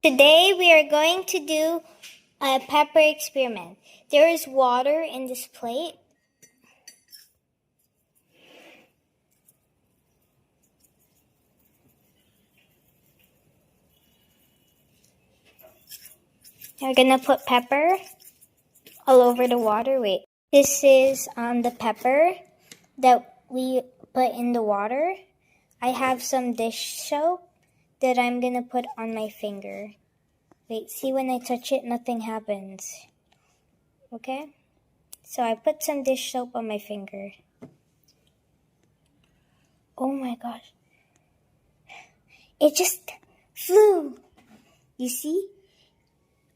Today we are going to do a pepper experiment. There is water in this plate. We're gonna put pepper all over the water. Wait, this is the pepper that we put in the water. I have some dish soap that I'm gonna put on my finger. Wait, see, when I touch it, nothing happens. Okay? So I put some dish soap on my finger. Oh my gosh. It just flew. You see?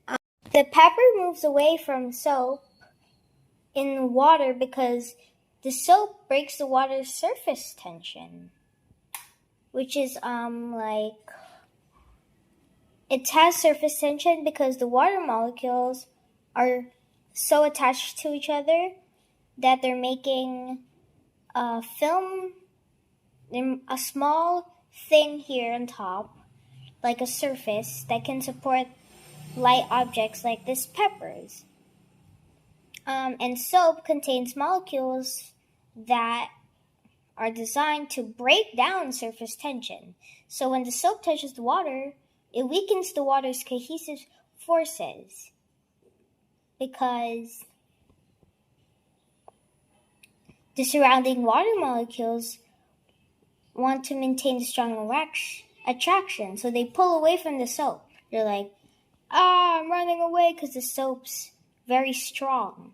The pepper moves away from soap in water because the soap breaks the water's surface tension, which is it has surface tension because the water molecules are so attached to each other that they're making a film, a small thing here on top, like a surface that can support light objects like this peppers. And soap contains molecules that are designed to break down surface tension. So when the soap touches the water, it weakens the water's cohesive forces because the surrounding water molecules want to maintain the strong attraction. So they pull away from the soap. They're like, I'm running away because the soap's very strong.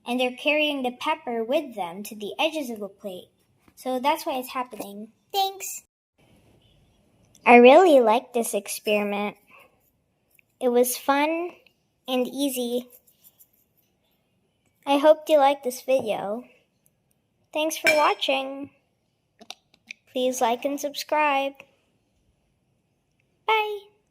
And they're carrying the pepper with them to the edges of the plate. So that's why it's happening. Thanks. I really liked this experiment. It was fun and easy. I hope you liked this video. Thanks for watching. Please like and subscribe. Bye.